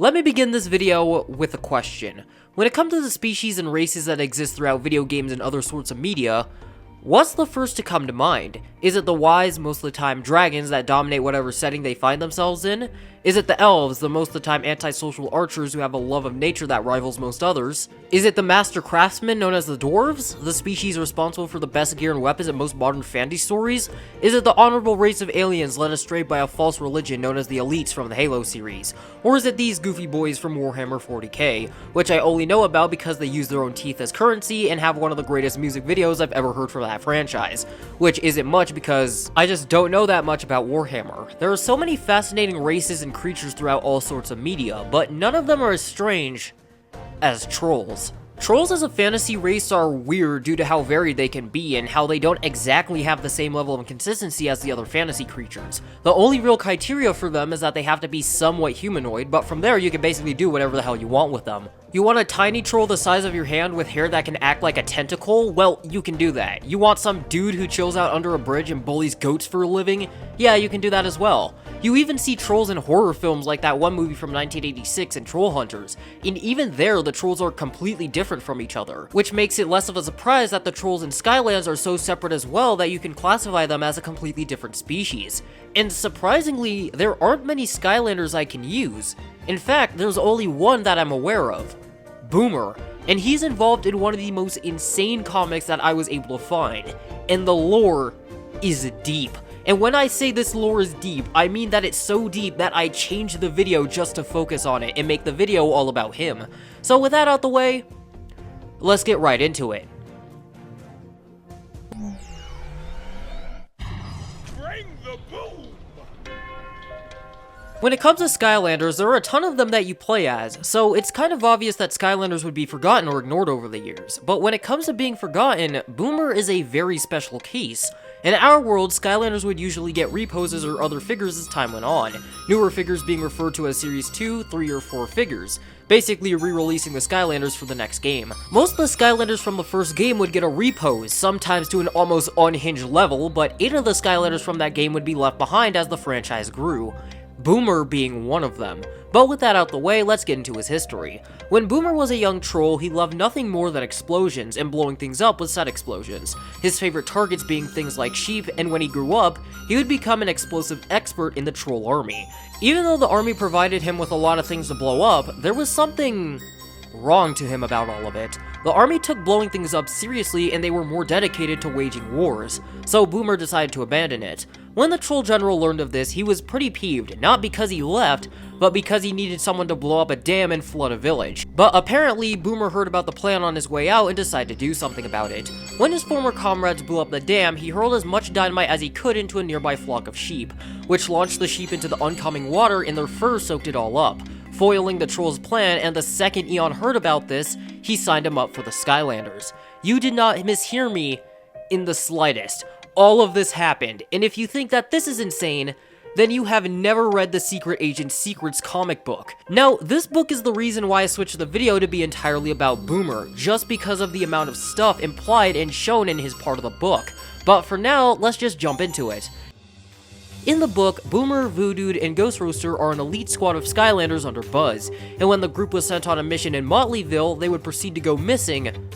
Let me begin this video with a question. When it comes to the species and races that exist throughout video games and other sorts of media, what's the first to come to mind? Is it the wise, most of the time dragons that dominate whatever setting they find themselves in? Is it the elves, the most of the time antisocial archers who have a love of nature that rivals most others? Is it the master craftsmen known as the dwarves, the species responsible for the best gear and weapons in most modern fantasy stories? Is it the honorable race of aliens led astray by a false religion known as the elites from the Halo series? Or is it these goofy boys from Warhammer 40k, which I only know about because they use their own teeth as currency and have one of the greatest music videos I've ever heard from that franchise, which isn't much because I just don't know that much about Warhammer. There are so many fascinating races and creatures throughout all sorts of media, but none of them are as strange as trolls. Trolls as a fantasy race are weird due to how varied they can be and how they don't exactly have the same level of consistency as the other fantasy creatures. The only real criteria for them is that they have to be somewhat humanoid, but from there you can basically do whatever the hell you want with them. You want a tiny troll the size of your hand with hair that can act like a tentacle? Well, you can do that. You want some dude who chills out under a bridge and bullies goats for a living? Yeah, you can do that as well. You even see trolls in horror films like that one movie from 1986 in Troll Hunters, and even there the trolls are completely different from each other, which makes it less of a surprise that the trolls in Skylanders are so separate as well that you can classify them as a completely different species. And surprisingly, there aren't many Skylanders I can use. In fact, there's only one that I'm aware of. Boomer, and he's involved in one of the most insane comics that I was able to find, and the lore is deep. And when I say this lore is deep, I mean that it's so deep that I changed the video just to focus on it and make the video all about him. So with that out the way, let's get right into it. Bring the boom! When it comes to Skylanders, there are a ton of them that you play as, so it's kind of obvious that Skylanders would be forgotten or ignored over the years. But when it comes to being forgotten, Boomer is a very special case. In our world, Skylanders would usually get reposes or other figures as time went on, newer figures being referred to as Series 2, 3, or 4 figures, basically re-releasing the Skylanders for the next game. Most of the Skylanders from the first game would get a repose, sometimes to an almost unhinged level, but 8 of the Skylanders from that game would be left behind as the franchise grew. Boomer being one of them. But with that out the way, let's get into his history. When Boomer was a young troll, he loved nothing more than explosions and blowing things up with said explosions, his favorite targets being things like sheep, and when he grew up, he would become an explosive expert in the troll army. Even though the army provided him with a lot of things to blow up, there was something wrong to him about all of it. The army took blowing things up seriously and they were more dedicated to waging wars, so Boomer decided to abandon it. When the troll general learned of this, he was pretty peeved, not because he left, but because he needed someone to blow up a dam and flood a village. But apparently, Boomer heard about the plan on his way out and decided to do something about it. When his former comrades blew up the dam, he hurled as much dynamite as he could into a nearby flock of sheep, which launched the sheep into the oncoming water and their fur soaked it all up, foiling the troll's plan, and the second Eon heard about this, he signed him up for the Skylanders. You did not mishear me in the slightest. All of this happened, and if you think that this is insane, then you have never read the Secret Agent Secrets comic book. Now, this book is the reason why I switched the video to be entirely about Boomer, just because of the amount of stuff implied and shown in his part of the book. But for now, let's just jump into it. In the book, Boomer, Voodoo, and Ghost Roaster are an elite squad of Skylanders under Buzz, and when the group was sent on a mission in Motleyville, they would proceed to go missing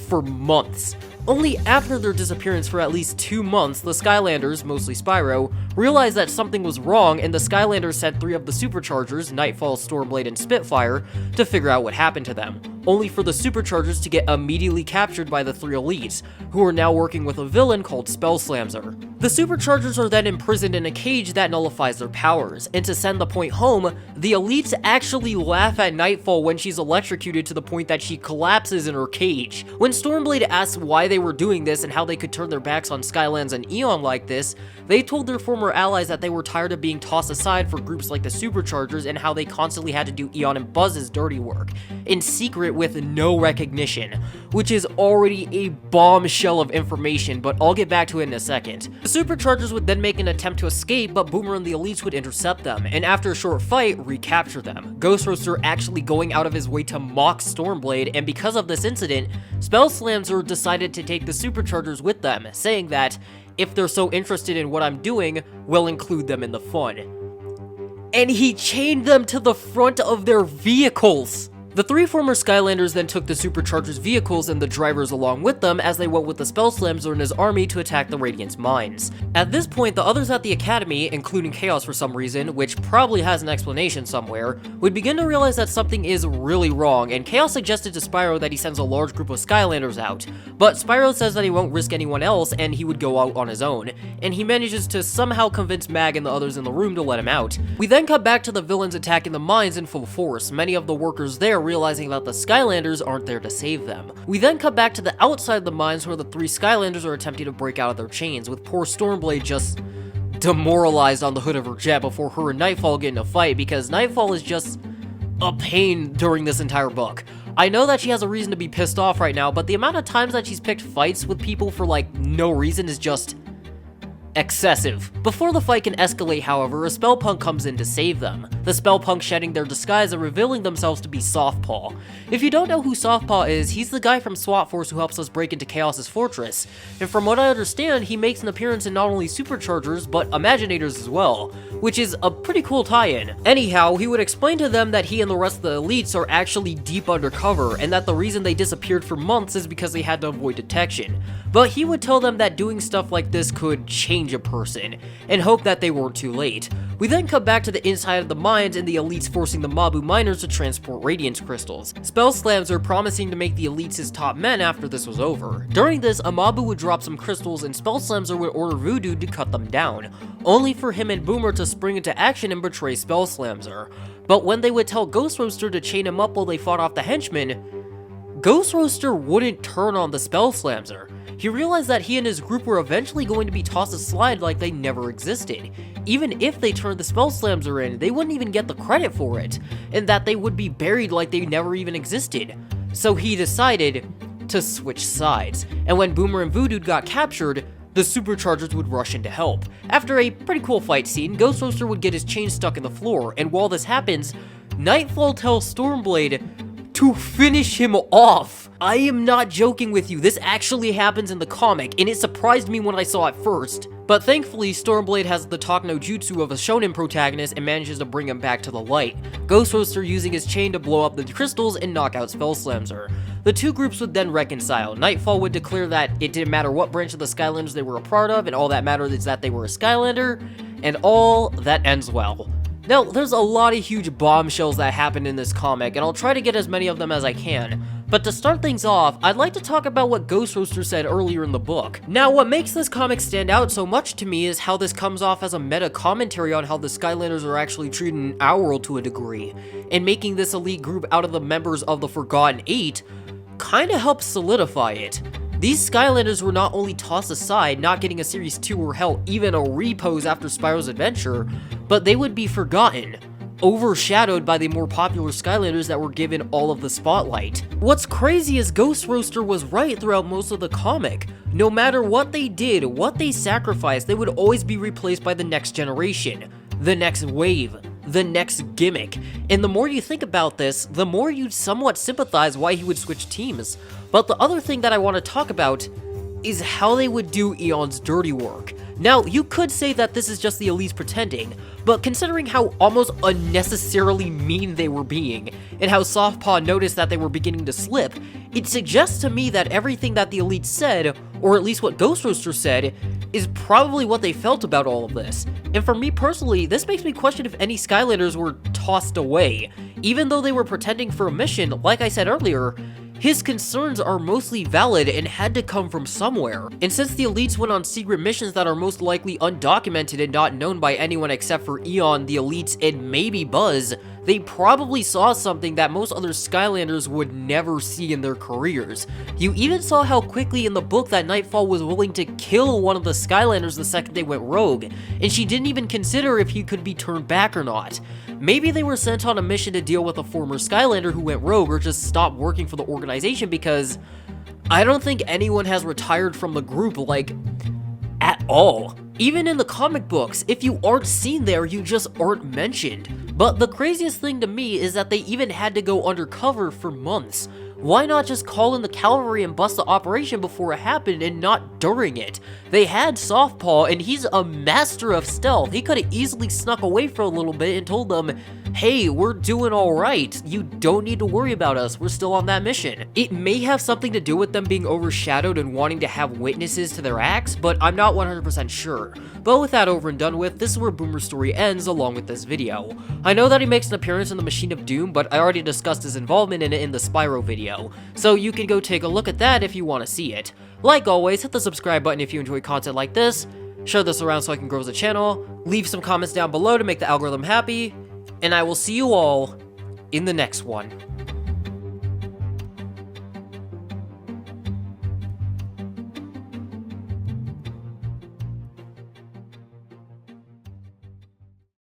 for months. Only after their disappearance for at least 2 months, the Skylanders, mostly Spyro, realized that something was wrong, and the Skylanders sent 3 of the Superchargers, Nightfall, Stormblade, and Spitfire, to figure out what happened to them, only for the Superchargers to get immediately captured by the 3 elites, who are now working with a villain called Spellslamzer. The Superchargers are then imprisoned in a cage that nullifies their powers, and to send the point home, the elites actually laugh at Nightfall when she's electrocuted to the point that she collapses in her cage. When Stormblade asks why they were doing this and how they could turn their backs on Skylands and Eon like this, they told their former allies that they were tired of being tossed aside for groups like the Superchargers and how they constantly had to do Eon and Buzz's dirty work, in secret with no recognition, which is already a bombshell of information, but I'll get back to it in a second. The Superchargers would then make an attempt to escape, but Boomer and the elites would intercept them, and after a short fight, recapture them. Ghost Roaster actually going out of his way to mock Stormblade, and because of this incident, Spellslamzer decided to take the Superchargers with them, saying that, if they're so interested in what I'm doing, we'll include them in the fun. and he chained them to the front of their vehicles. The three former Skylanders then took the Superchargers' vehicles and the drivers along with them as they went with the Spell Slammer and his army to attack the Radiant's mines. At this point, the others at the Academy, including Chaos for some reason, which probably has an explanation somewhere, would begin to realize that something is really wrong, and Chaos suggested to Spyro that he sends a large group of Skylanders out. But Spyro says that he won't risk anyone else and he would go out on his own, and he manages to somehow convince Mag and the others in the room to let him out. We then cut back to the villains attacking the mines in full force, many of the workers there realizing that the Skylanders aren't there to save them. We then cut back to the outside of the mines where the three Skylanders are attempting to break out of their chains, with poor Stormblade just demoralized on the hood of her jet before her and Nightfall get in a fight, because Nightfall is just a pain during this entire book. I know that she has a reason to be pissed off right now, but the amount of times that she's picked fights with people for like no reason is just excessive. Before the fight can escalate, however, a Spellpunk comes in to save them. The Spellpunk shedding their disguise and revealing themselves to be Softpaw. If you don't know who Softpaw is, he's the guy from SWAT Force who helps us break into Chaos's fortress. And from what I understand, he makes an appearance in not only Superchargers, but Imaginators as well, which is a pretty cool tie-in. Anyhow, he would explain to them that he and the rest of the elites are actually deep undercover, and that the reason they disappeared for months is because they had to avoid detection. But he would tell them that doing stuff like this could change a person, and hope that they weren't too late. We then cut back to the inside of the mines and the elites forcing the Mabu miners to transport Radiance crystals. Spell Slams are promising to make the elites his top men after this was over. During this, a Mabu would drop some crystals and Spell Slams would order Voodoo to cut them down, only for him and Boomer to spring into action and betray Spell Slammer. But when they would tell Ghost Roaster to chain him up while they fought off the henchmen, Ghost Roaster wouldn't turn on the Spell Slammer. He realized that he and his group were eventually going to be tossed aside like they never existed. Even if they turned the Spell Slammer in, they wouldn't even get the credit for it, and that they would be buried like they never even existed. So he decided to switch sides, and when Boomer and Voodoo got captured, the Superchargers would rush in to help. After a pretty cool fight scene, Ghost Roaster would get his chain stuck in the floor, and while this happens, Nightfall tells Stormblade to finish him off. I am not joking with you, this actually happens in the comic, and it surprised me when I saw it first. But thankfully, Stormblade has the talk no jutsu of a shonen protagonist and manages to bring him back to the light, Ghost Roaster using his chain to blow up the crystals and knock out Spell Slammer. The two groups would then reconcile. Nightfall would declare that it didn't matter what branch of the Skylanders they were a part of, and all that mattered is that they were a Skylander, and all that ends well. Now, there's a lot of huge bombshells that happen in this comic, and I'll try to get as many of them as I can. But to start things off, I'd like to talk about what Ghost Roaster said earlier in the book. Now, what makes this comic stand out so much to me is how this comes off as a meta commentary on how the Skylanders are actually treated in our world to a degree, and making this elite group out of the members of the Forgotten Eight kinda helps solidify it. These Skylanders were not only tossed aside, not getting a Series 2 or hell even a repose after Spyro's adventure, but they would be forgotten, overshadowed by the more popular Skylanders that were given all of the spotlight. What's crazy is Ghost Roaster was right throughout most of the comic. No matter what they did, what they sacrificed, they would always be replaced by the next generation, the next wave, the next gimmick. And the more you think about this, the more you'd somewhat sympathize why he would switch teams. But the other thing that I want to talk about is how they would do Eon's dirty work. Now, you could say that this is just the elites pretending, but considering how almost unnecessarily mean they were being, and how Softpaw noticed that they were beginning to slip, it suggests to me that everything that the elites said, or at least what Ghost Roaster said, is probably what they felt about all of this. And for me personally, this makes me question if any Skylanders were tossed away. Even though they were pretending for a mission, like I said earlier, his concerns are mostly valid and had to come from somewhere. And since the elites went on secret missions that are most likely undocumented and not known by anyone except for Eon, the elites, and maybe Buzz, they probably saw something that most other Skylanders would never see in their careers. You even saw how quickly in the book that Nightfall was willing to kill one of the Skylanders the second they went rogue, and she didn't even consider if he could be turned back or not. Maybe they were sent on a mission to deal with a former Skylander who went rogue or just stopped working for the organization, because I don't think anyone has retired from the group, like, at all. Even in the comic books, if you aren't seen there, you just aren't mentioned. But the craziest thing to me is that they even had to go undercover for months. Why not just call in the cavalry and bust the operation before it happened and not during it? They had Softpaw, and he's a master of stealth. He could have easily snuck away for a little bit and told them, hey, we're doing alright. You don't need to worry about us. We're still on that mission. It may have something to do with them being overshadowed and wanting to have witnesses to their acts, but I'm not 100% sure. But with that over and done with, this is where Boomer's story ends along with this video. I know that he makes an appearance in the Machine of Doom, but I already discussed his involvement in it in the Spyro video, so you can go take a look at that if you want to see it. Like always, hit the subscribe button if you enjoy content like this, share this around so I can grow the channel, leave some comments down below to make the algorithm happy, and I will see you all in the next one.